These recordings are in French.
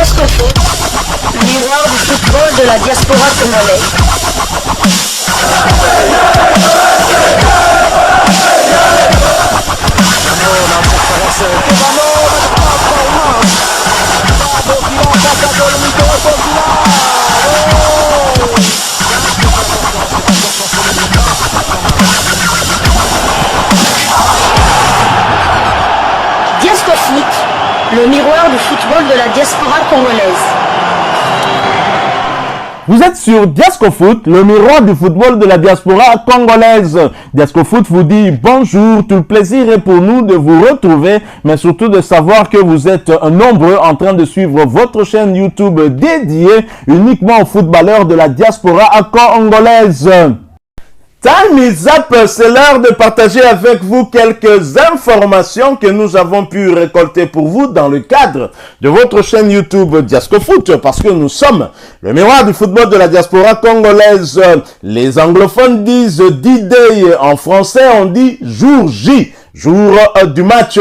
Diasco Foot, miroir du football de la diaspora congolaise. Diasco Foot, le miroir du football de la diaspora congolaise. Vous êtes sur Diasco Foot, le miroir du football de la diaspora congolaise. Diasco Foot vous dit bonjour, tout le plaisir est pour nous de vous retrouver, mais surtout de savoir que vous êtes nombreux en train de suivre votre chaîne YouTube dédiée uniquement aux footballeurs de la diaspora congolaise. Time is up, c'est l'heure de partager avec vous quelques informations que nous avons pu récolter pour vous dans le cadre de votre chaîne YouTube Diasco Foot, parce que nous sommes le miroir du football de la diaspora congolaise. Les anglophones disent D-Day, en français on dit jour J. Jour du match.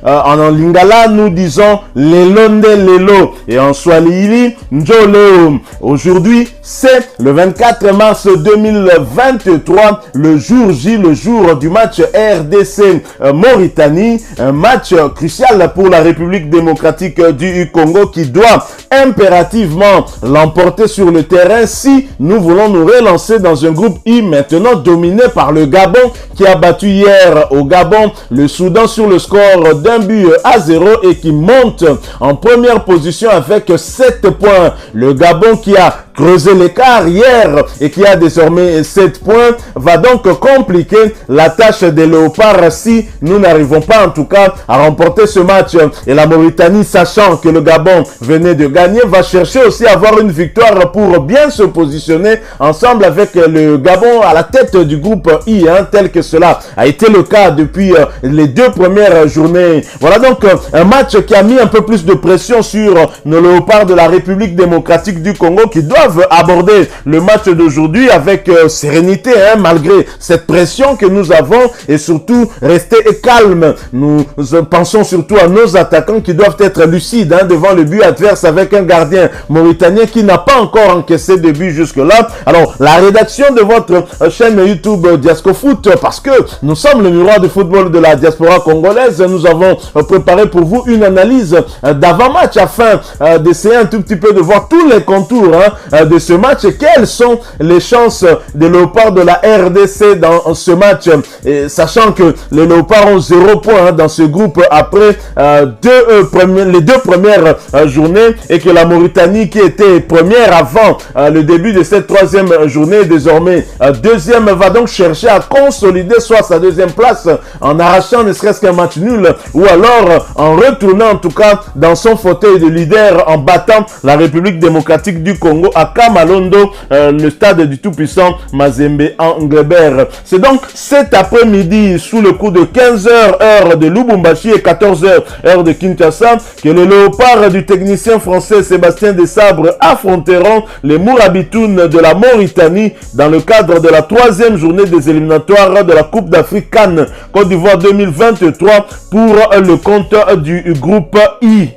En lingala, nous disons Lelonde Lelo. Et en swahili, Njoleo. Aujourd'hui, c'est le 24 mars 2023, le jour J, le jour du match RDC Mauritanie. Un match crucial pour la République démocratique du Congo qui doit impérativement l'emporter sur le terrain si nous voulons nous relancer dans un groupe I maintenant dominé par le Gabon qui a battu hier au Gabon le Soudan sur le score d'1-0 et qui monte en première position avec 7 points. Le Gabon qui a creusé l'écart hier et qui a désormais 7 points va donc compliquer la tâche des Léopards si nous n'arrivons pas en tout cas à remporter ce match. Et la Mauritanie, sachant que le Gabon venait de gagner, va chercher aussi à avoir une victoire pour bien se positionner ensemble avec le Gabon à la tête du groupe I, tel que cela a été le cas depuis les 2 premières journées. Voilà donc un match qui a mis un peu plus de pression sur nos Léopards de la République démocratique du Congo qui doivent aborder le match d'aujourd'hui avec sérénité, malgré cette pression que nous avons, et surtout rester calme. Nous pensons surtout à nos attaquants qui doivent être lucides devant le but adverse avec un gardien mauritanien qui n'a pas encore encaissé de but jusque-là. Alors, la rédaction de votre chaîne YouTube Diasco Foot, parce que nous sommes le miroir du football de la diaspora congolaise, nous avons préparé pour vous une analyse d'avant-match afin d'essayer un tout petit peu de voir tous les contours de ce match et quelles sont les chances des Léopards de la RDC dans ce match, et sachant que les Léopards ont 0 point dans ce groupe après les 2 premières journées et que la Mauritanie qui était première avant le début de cette 3e journée désormais 2e va donc chercher à consolider soit sa 2e place en arrachant ne serait-ce qu'un match nul ou alors en retournant en tout cas dans son fauteuil de leader en battant la République démocratique du Congo à Kamalondo, le stade du tout-puissant Mazembe Anglebert. C'est donc cet après-midi sous le coup de 15h heure de Lubumbashi et 14h heure de Kinshasa que les Léopards du technicien français Sébastien Desabre affronteront les Mourabitounes de la Mauritanie dans le cadre de la 3e journée des éliminatoires de la Coupe d'Afrique CAN Côte d'Ivoire 2023 pour le compte du groupe I.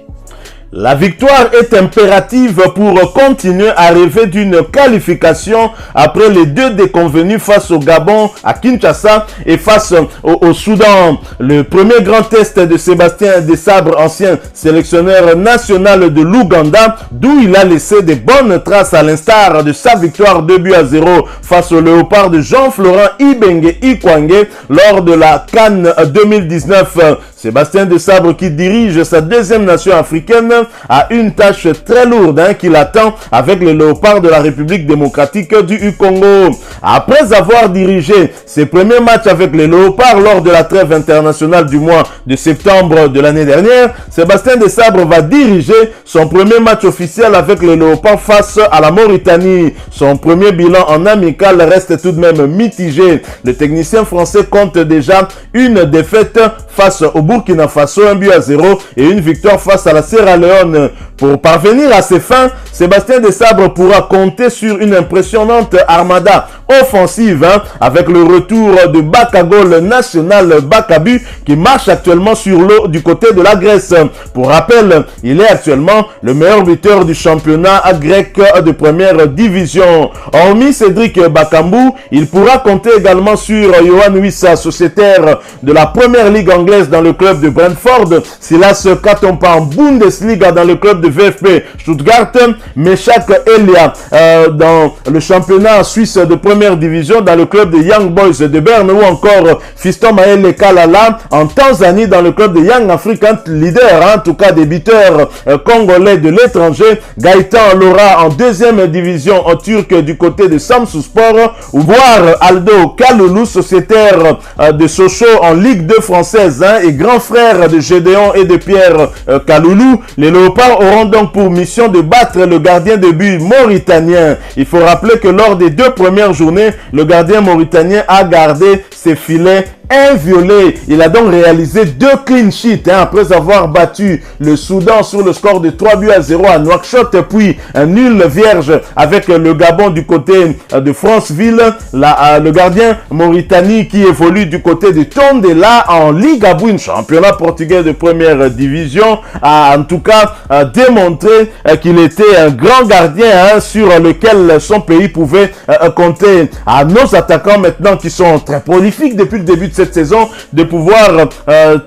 La victoire est impérative pour continuer à rêver d'une qualification après les 2 déconvenus face au Gabon à Kinshasa et face au Soudan. Le premier grand test de Sébastien Desabre, ancien sélectionneur national de l'Ouganda, d'où il a laissé de bonnes traces à l'instar de sa victoire 2-0 face au Léopard de Jean-Florent Ibenge Ikwange lors de la CAN 2019. Sébastien Desabre, qui dirige sa 2e nation africaine, a une tâche très lourde qui l'attend avec les Léopards de la République démocratique du Congo. Après avoir dirigé ses premiers matchs avec les Léopards lors de la trêve internationale du mois de septembre de l'année dernière, Sébastien Desabre va diriger son premier match officiel avec les Léopards face à la Mauritanie. Son premier bilan en amical reste tout de même mitigé. Le technicien français compte déjà une défaite face au Burkina Faso, 1-0 et une victoire face à la Sierra Leone. Pour parvenir à ses fins, Sébastien Desabre pourra compter sur une impressionnante armada offensive avec le retour de Bakagol national Bakabu qui marche actuellement sur l'eau du côté de la Grèce. Pour rappel, il est actuellement le meilleur buteur du championnat grec de première division. Hormis Cédric Bakambu, il pourra compter également sur Yohan Wissa, sociétaire de la première ligue anglaise dans le club de Brentford, Silas Katompa en Bundesliga dans le club de VfB Stuttgart, Meshak Elia dans le championnat suisse de première division dans le club de Young Boys de Berne, ou encore Fiston Maël Kalala en Tanzanie dans le club de Young African Leader, en tout cas des buteurs congolais de l'étranger, Gaëtan Lora en deuxième division en turc du côté de Samsunspor, ou voir Aldo Kaloulou, sociétaire de Sochaux en Ligue 2 française et grand frère de Gédéon et de Pierre Kaloulou. Les Léopards auront donc pour mission de battre le gardien de but mauritanien. Il faut rappeler que lors des 2 premières journées, le gardien mauritanien a gardé ses filets inviolé. Il a donc réalisé 2 clean sheets après avoir battu le Soudan sur le score de 3-0 à Nouakchott, puis un nul vierge avec le Gabon du côté de Franceville. Le gardien Mauritanie qui évolue du côté de Tondela en Liga Buin, championnat portugais de première division, a en tout cas démontré qu'il était un grand gardien sur lequel son pays pouvait compter. À nos attaquants maintenant qui sont très prolifiques depuis le début de cette saison, de pouvoir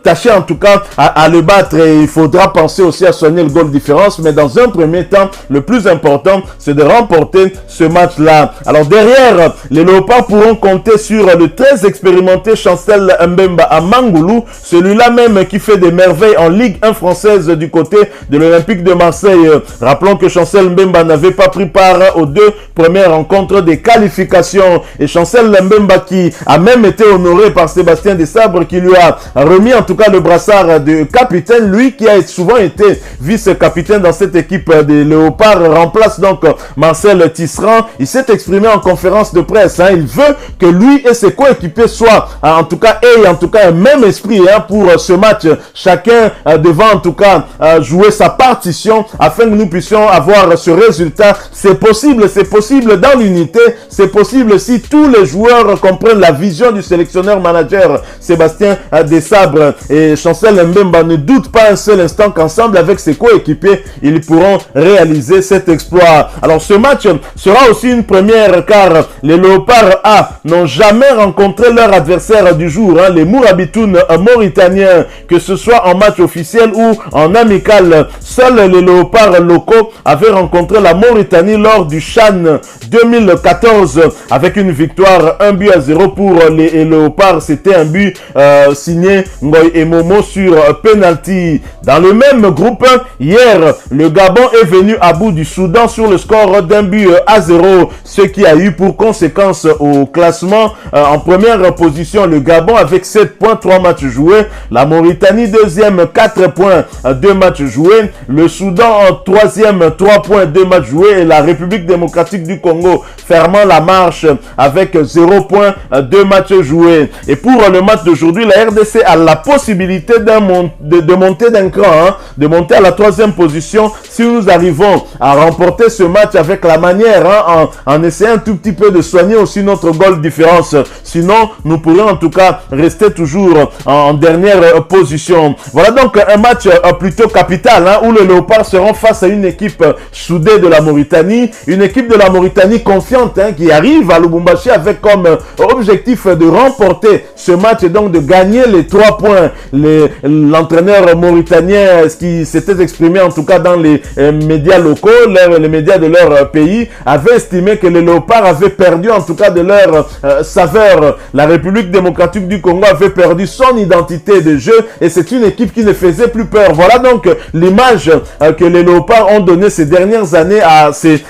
tâcher en tout cas à le battre, et il faudra penser aussi à soigner le goal différence, mais dans un premier temps, le plus important, c'est de remporter ce match-là. Alors derrière, les Léopards pourront compter sur le très expérimenté Chancel Mbemba à Mangoulou, celui-là même qui fait des merveilles en Ligue 1 française du côté de l'Olympique de Marseille. Rappelons que Chancel Mbemba n'avait pas pris part aux 2 premières rencontres des qualifications, et Chancel Mbemba qui a même été honoré par Sébastien Desabre qui lui a remis en tout cas le brassard de capitaine, lui qui a souvent été vice-capitaine dans cette équipe des Léopards, remplace donc Marcel Tisserand. Il s'est exprimé en conférence de presse, il veut que lui et ses coéquipiers soient en tout cas un même esprit pour ce match, chacun devant en tout cas jouer sa partition afin que nous puissions avoir ce résultat. C'est possible dans l'unité, c'est possible si tous les joueurs comprennent la vision du sélectionneur manager Sébastien Desabre, et Chancel Mbemba ne doute pas un seul instant qu'ensemble avec ses coéquipiers, ils pourront réaliser cet exploit. Alors ce match sera aussi une première car les Léopards A n'ont jamais rencontré leur adversaire du jour, les Mourabitounes mauritaniens, que ce soit en match officiel ou en amical. Seuls les Léopards locaux avaient rencontré la Mauritanie lors du CHAN 2014 avec une victoire 1-0 pour les Léopards. C'était un but signé Ngoy et Momo sur penalty. Dans le même groupe, hier, le Gabon est venu à bout du Soudan sur le score d'1-0, ce qui a eu pour conséquence au classement en première position le Gabon avec 7 points, 3 matchs joués. La Mauritanie deuxième, 4 points, 2 matchs joués. Le Soudan en troisième, 3 points, 2 matchs joués. Et la République démocratique du Congo fermant la marche avec 0 points, 2 matchs joués. Et pour le match d'aujourd'hui, la RDC a la possibilité de monter d'un cran, de monter à la 3e position si nous arrivons à remporter ce match avec la manière, en essayant un tout petit peu de soigner aussi notre goal différence. Sinon, nous pourrions en tout cas rester toujours en dernière position. Voilà donc un match plutôt capital où les Léopards seront face à une équipe soudée de la Mauritanie, une équipe de la Mauritanie confiante qui arrive à Lubumbashi avec comme objectif de remporter ce match et donc de gagner les 3 points. L'entraîneur mauritanien qui s'était exprimé en tout cas dans les médias locaux, les médias de leur pays, avait estimé que les Léopards avaient perdu en tout cas de leur saveur. La République démocratique du Congo avait perdu son identité de jeu et c'est une équipe qui ne faisait plus peur. Voilà donc l'image que les Léopards ont donnée ces dernières années à ses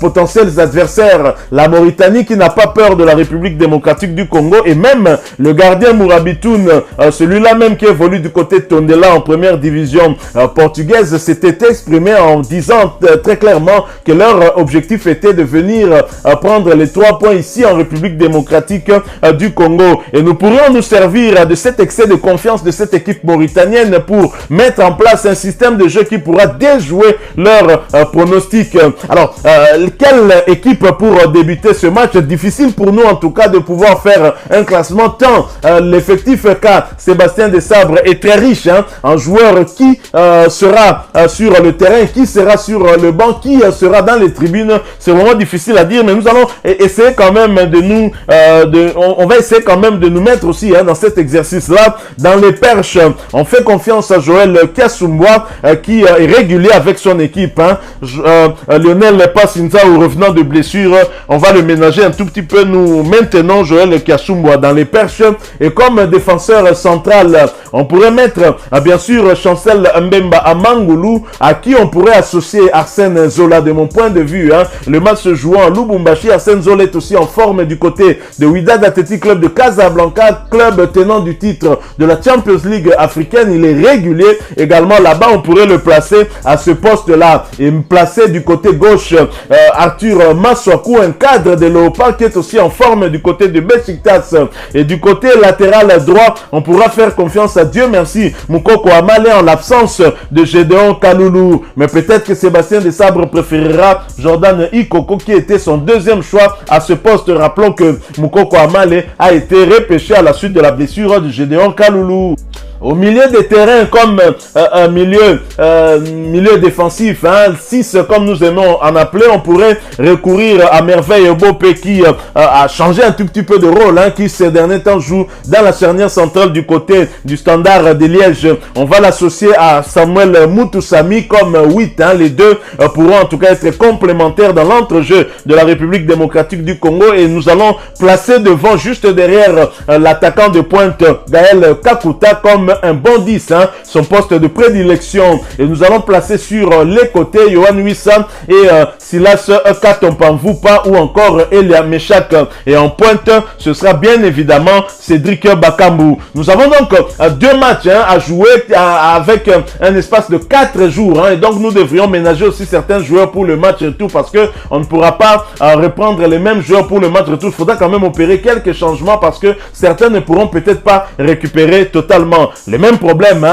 potentiels adversaires. La Mauritanie qui n'a pas peur de la République démocratique du Congo et même Le gardien Mourabitoun, celui-là même qui évolue du côté de Tondela en première division portugaise, s'était exprimé en disant très clairement que leur objectif était de venir prendre les 3 points ici en République démocratique du Congo. Et nous pourrions nous servir de cet excès de confiance de cette équipe mauritanienne pour mettre en place un système de jeu qui pourra déjouer leur pronostic. Alors, quelle équipe pour débuter ce match? Difficile pour nous en tout cas de pouvoir faire un classement tant l'effectif qu'a Sébastien Desabre est très riche en joueurs. Qui sera sur le terrain, qui sera sur le banc, qui sera dans les tribunes, c'est vraiment difficile à dire, mais nous allons essayer quand même de nous on va essayer quand même de nous mettre aussi dans cet exercice là dans les perches. On fait confiance à Joël Kasumwa qui est régulier avec son équipe. Lionel Passinza, au revenant de blessure, on va le ménager un tout petit peu. Nous maintenons Joël Kasumwa dans les perches, et comme défenseur central on pourrait mettre bien sûr Chancel Mbemba Amangoulou, à qui on pourrait associer Arsène Zola. De mon point de vue, le match se jouant à Lubumbashi, Arsène Zola est aussi en forme du côté de Wydad Athletic Club de Casablanca, club tenant du titre de la Champions League africaine. Il est régulier également là-bas. On pourrait le placer à ce poste-là et me placer du côté gauche Arthur Maswaku, un cadre de Léopard qui est aussi en forme du côté de Besiktas. Et du côté latéral droit, on pourra faire confiance à Dieu merci Moukoko Amale en l'absence de Gédéon Kaloulou. Mais peut-être que Sébastien Desabre préférera Jordan Ikoko qui était son deuxième choix à ce poste. Rappelons que Moukoko Amale a été repêché à la suite de la blessure de Gédéon Kaloulou. Au milieu des terrains, comme un milieu défensif, 6 comme nous aimons en appeler, on pourrait recourir à Merveille Bopé qui a changé un tout petit peu de rôle, qui ces derniers temps joue dans la charnière centrale du côté du Standard de Liège. On va l'associer à Samuel Moutoussami comme 8. Les deux pourront en tout cas être complémentaires dans l'entrejeu de la République démocratique du Congo, et nous allons placer devant, juste derrière l'attaquant de pointe Gaël Kakuta comme un bon 10, son poste de prédilection. Et nous allons placer sur les côtés Yohan Wissa et Silas Katompamvupa ou encore Elia Meshak. Et en pointe, ce sera bien évidemment Cédric Bakambu. Nous avons donc 2 matchs à jouer avec un espace de 4 jours. Et donc nous devrions ménager aussi certains joueurs pour le match retour, parce que on ne pourra pas reprendre les mêmes joueurs pour le match retour. Il faudra quand même opérer quelques changements parce que certains ne pourront peut-être pas récupérer totalement. Les mêmes problèmes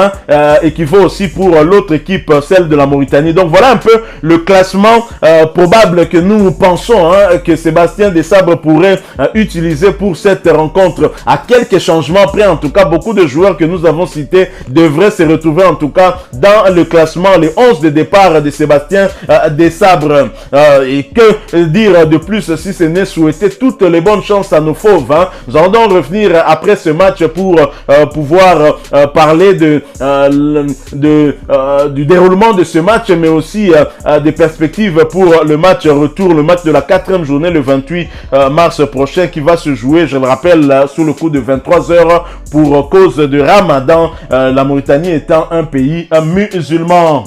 équivaut aussi pour l'autre équipe, celle de la Mauritanie. Donc voilà un peu le classement probable que nous pensons que Sébastien Desabre pourrait utiliser pour cette rencontre. À quelques changements près, en tout cas, beaucoup de joueurs que nous avons cités devraient se retrouver en tout cas dans le classement, les 11 de départ de Sébastien Desabre. Et que dire de plus si ce n'est souhaiter toutes les bonnes chances à nos fauves. Nous allons donc revenir après ce match pour pouvoir parler du déroulement de ce match, mais aussi des perspectives pour le match retour, le match de la 4e journée le 28 mars prochain qui va se jouer, je le rappelle, sous le coup de 23 heures pour cause de Ramadan, la Mauritanie étant un pays musulman.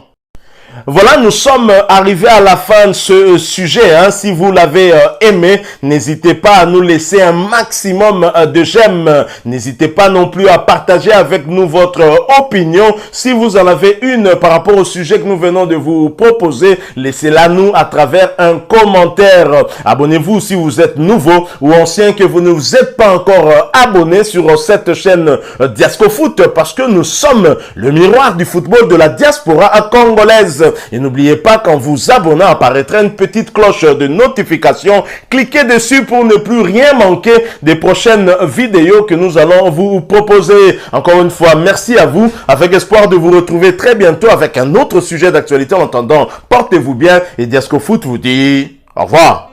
Voilà, nous sommes arrivés à la fin de ce sujet. Si vous l'avez aimé, n'hésitez pas à nous laisser un maximum de j'aime. N'hésitez pas non plus à partager avec nous votre opinion. Si vous en avez une par rapport au sujet que nous venons de vous proposer, laissez-la nous à travers un commentaire. Abonnez-vous si vous êtes nouveau ou ancien, que vous ne vous êtes pas encore abonné sur cette chaîne Diascofoot, parce que nous sommes le miroir du football de la diaspora congolaise. Et n'oubliez pas, qu'en vous abonnant, apparaîtra une petite cloche de notification. Cliquez dessus pour ne plus rien manquer des prochaines vidéos que nous allons vous proposer. Encore une fois, merci à vous, avec espoir de vous retrouver très bientôt avec un autre sujet d'actualité. En attendant, portez-vous bien et Diascofoot vous dit au revoir.